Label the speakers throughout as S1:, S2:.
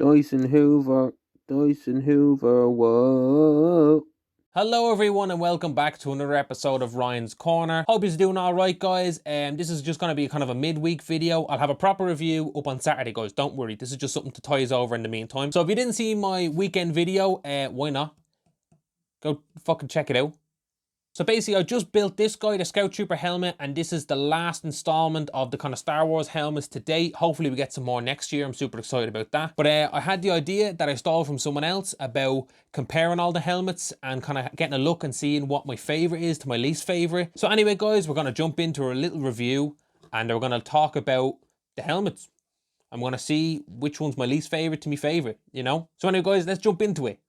S1: Dyson Hoover, whoa.
S2: Hello everyone and welcome back to another episode of Ryan's Corner. Hope you're doing alright guys. This is just going to be kind of a midweek video. I'll have a proper review up on Saturday guys, don't worry. This is just something to tie us over in the meantime. So if you didn't see my weekend video, why not? Go fucking check it out. So basically I just built this guy, the Stormtrooper Helmet, and this is the last installment of the kind of Star Wars helmets to date. Hopefully we get some more next year. I'm super excited about that. But I had the idea that I stole from someone else about comparing all the helmets and kind of getting a look and seeing what my favorite is to my least favorite. So anyway guys, we're going to jump into a little review and we're going to talk about the helmets. I'm going to see which one's my least favorite to my favorite, you know? So anyway guys, let's jump into it.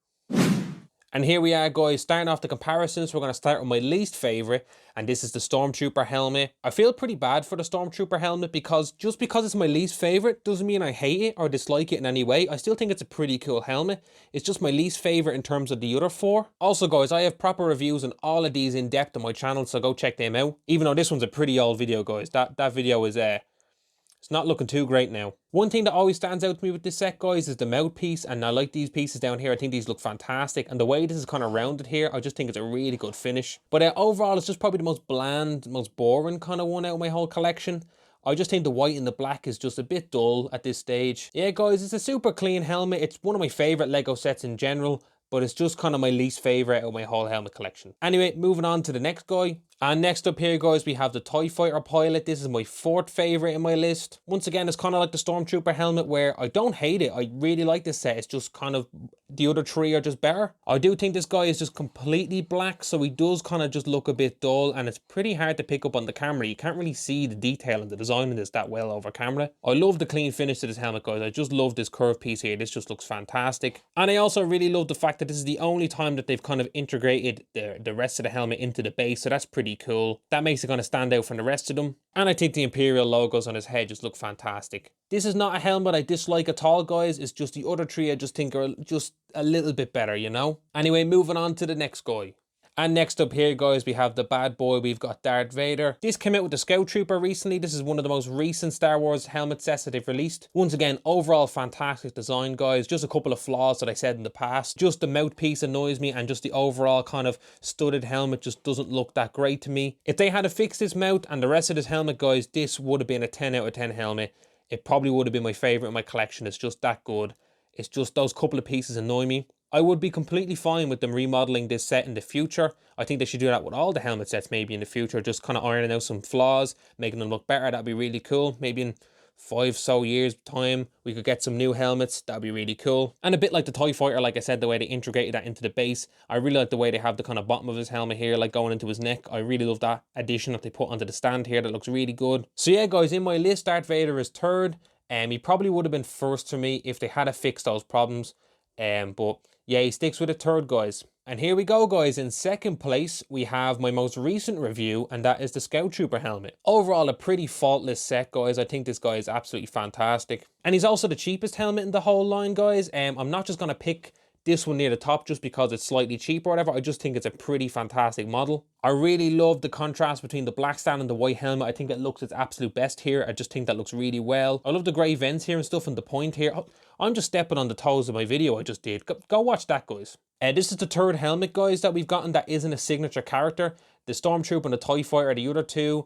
S2: And here we are guys, starting off the comparisons. We're going to start with my least favourite, and this is the Stormtrooper Helmet. I feel pretty bad for the Stormtrooper Helmet because just because it's my least favourite doesn't mean I hate it or dislike it in any way. I still think it's a pretty cool helmet. It's just my least favourite in terms of the other four. Also guys, I have proper reviews on all of these in depth on my channel, so go check them out. Even though this one's a pretty old video guys, that video is it's not looking too great now. One thing that always stands out to me with this set, guys, is the mouthpiece. And I like these pieces down here. I think these look fantastic. And the way this is kind of rounded here, I just think it's a really good finish. But overall, it's just probably the most bland, most boring kind of one out of my whole collection. I just think the white and the black is just a bit dull at this stage. Yeah, guys, it's a super clean helmet. It's one of my favorite Lego sets in general, but it's just kind of my least favorite out of my whole helmet collection. Anyway, moving on to the next guy. And next up here, guys, we have the TIE Fighter Pilot. This is my fourth favorite in my list. Once again, it's kind of like the Stormtrooper Helmet where I don't hate it. I really like this set. It's just kind of, the other three are just better. I do think this guy is just completely black, so he does kind of just look a bit dull, and it's pretty hard to pick up on the camera. You can't really see the detail and the design in this that well over camera. I love the clean finish to this helmet, guys. I just love this curved piece here. This just looks fantastic. And I also really love the fact that this is the only time that they've kind of integrated the rest of the helmet into the base, so that's pretty cool. That makes it kind of stand out from the rest of them. And I think the Imperial logos on his head just look fantastic. This is not a helmet I dislike at all, guys. It's just the other three I just think are just a little bit better, you know? Anyway, moving on to the next guy. And next up here, guys, we have the bad boy. We've got Darth Vader. This came out with the Stormtrooper recently. This is one of the most recent Star Wars helmet sets that they've released. Once again, overall fantastic design, guys. Just a couple of flaws that I said in the past. Just the mouthpiece annoys me, and just the overall kind of studded helmet just doesn't look that great to me. If they had to fix this mouth and the rest of this helmet, guys, this would have been a 10 out of 10 helmet. It probably would have been my favorite in my collection. It's just that good. It's just those couple of pieces annoy me. I would be completely fine with them remodeling this set in the future. I think they should do that with all the helmet sets maybe in the future. Just kind of ironing out some flaws, making them look better. That'd be really cool. Maybe in 5 so years time, we could get some new helmets. That'd be really cool. And a bit like the TIE Fighter, like I said, the way they integrated that into the base. I really like the way they have the kind of bottom of his helmet here, like going into his neck. I really love that addition that they put onto the stand here. That looks really good. So yeah, guys, in my list, Darth Vader is third. He probably would have been first for me if they had to fix those problems. But yeah, he sticks with a third, guys. And here we go, guys. In second place, we have my most recent review, and that is the Stormtrooper Helmet. Overall, a pretty faultless set, guys. I think this guy is absolutely fantastic. And he's also the cheapest helmet in the whole line, guys. I'm not just going to pick this one near the top just because it's slightly cheaper or whatever. I just think it's a pretty fantastic model. I really love the contrast between the black stand and the white helmet. I think it looks its absolute best here. I just think that looks really well. I love the grey vents here and stuff and the point here. I'm just stepping on the toes of my video I just did. Go watch that, guys. This is the third helmet, guys, that we've gotten that isn't a signature character. The Stormtrooper and the TIE Fighter are the other two.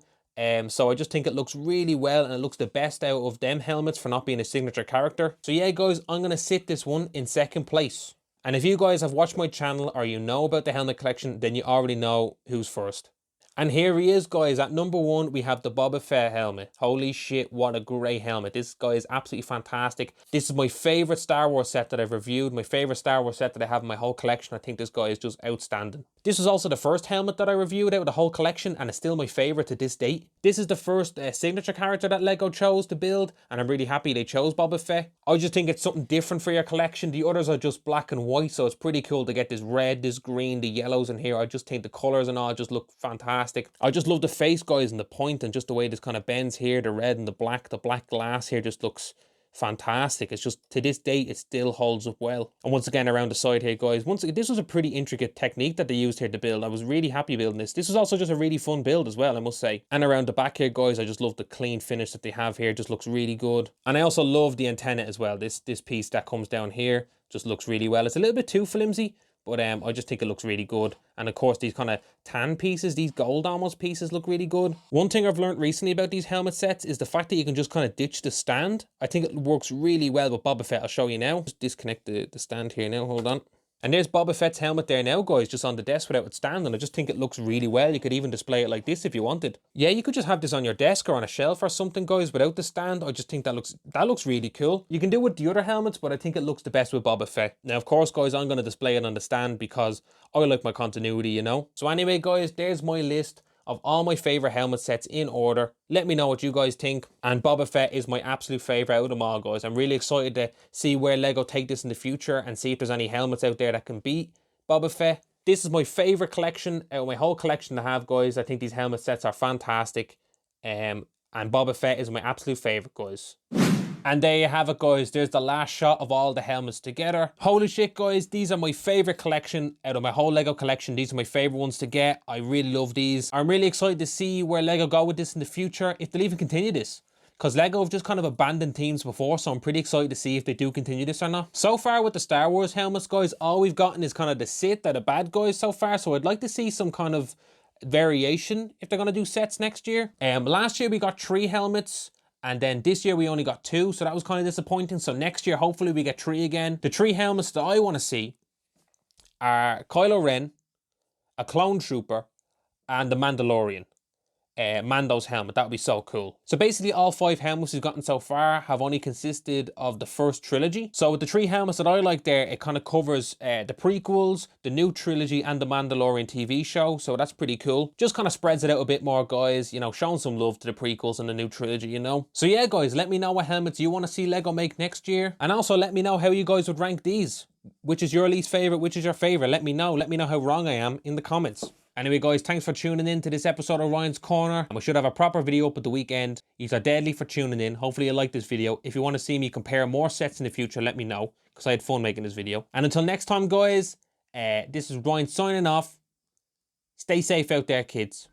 S2: So I just think it looks really well, and it looks the best out of them helmets for not being a signature character. So yeah, guys, I'm going to sit this one in second place. And if you guys have watched my channel or you know about the helmet collection, then you already know who's first. And here he is, guys. At number one, we have the Boba Fett helmet. Holy shit, what a great helmet. This guy is absolutely fantastic. This is my favorite Star Wars set that I've reviewed. My favorite Star Wars set that I have in my whole collection. I think this guy is just outstanding. This was also the first helmet that I reviewed out of the whole collection, and it's still my favorite to this date. This is the first signature character that Lego chose to build, and I'm really happy they chose Boba Fett. I just think it's something different for your collection. The others are just black and white, so it's pretty cool to get this red, this green, the yellows in here. I just think the colors and all just look fantastic. I just love the face, guys, and the point, and just the way this kind of bends here, the red and the black glass here just looks fantastic. It's just, to this date, it still holds up well. And once again, around the side here, guys, once again, this was a pretty intricate technique that they used here to build. I was really happy building this. This was also just a really fun build as well, I must say. And around the back here, guys, I just love the clean finish that they have here. It just looks really good. And I also love the antenna as well. This piece that comes down here just looks really well. It's a little bit too flimsy, but I just think it looks really good. And of course, these kind of tan pieces, these gold almost pieces look really good. One thing I've learned recently about these helmet sets is the fact that you can just kind of ditch the stand. I think it works really well with Boba Fett. I'll show you now. Just disconnect the stand here now, hold on. And there's Boba Fett's helmet there now, guys, just on the desk without it stand, and I just think it looks really well. You could even display it like this if you wanted. Yeah, you could just have this on your desk or on a shelf or something, guys, without the stand. I just think that looks really cool. You can do it with the other helmets, but I think it looks the best with Boba Fett. Now, of course, guys, I'm going to display it on the stand because I like my continuity, you know? So anyway, guys, there's my list of all my favorite helmet sets in order. Let me know what you guys think. And Boba Fett is my absolute favorite out of them all, guys. I'm really excited to see where Lego take this in the future and see if there's any helmets out there that can beat Boba Fett. This is my favorite collection out of my whole collection to have, guys. I think these helmet sets are fantastic. And Boba Fett is my absolute favorite, guys. And there you have it, guys. There's the last shot of all the helmets together. Holy shit, guys. These are my favorite collection out of my whole Lego collection. These are my favorite ones to get. I really love these. I'm really excited to see where Lego go with this in the future, if they'll even continue this. Because Lego have just kind of abandoned themes before, so I'm pretty excited to see if they do continue this or not. So far with the Star Wars helmets, guys, all we've gotten is kind of the Sith or the bad guys so far. So I'd like to see some kind of variation if they're going to do sets next year. Last year we got 3 helmets. And then this year we only got 2, so that was kind of disappointing. So next year, hopefully we get 3 again. The 3 helmets that I want to see are Kylo Ren, a Clone Trooper, and the Mandalorian. Mando's helmet. That would be so cool. So basically all 5 helmets we've gotten so far have only consisted of the first trilogy. So with the 3 helmets that I like there, it kind of covers the prequels, the new trilogy, and the Mandalorian TV show. So that's pretty cool. Just kind of spreads it out a bit more, guys, you know, showing some love to the prequels and the new trilogy, you know. So yeah, guys, let me know what helmets you want to see Lego make next year. And also let me know how you guys would rank these. Which is your least favorite? Which is your favorite? Let me know. Let me know how wrong I am in the comments. Anyway, guys, thanks for tuning in to this episode of Ryan's Corner. And we should have a proper video up at the weekend. You are deadly for tuning in. Hopefully you like this video. If you want to see me compare more sets in the future, let me know, because I had fun making this video. And until next time, guys, this is Ryan signing off. Stay safe out there, kids.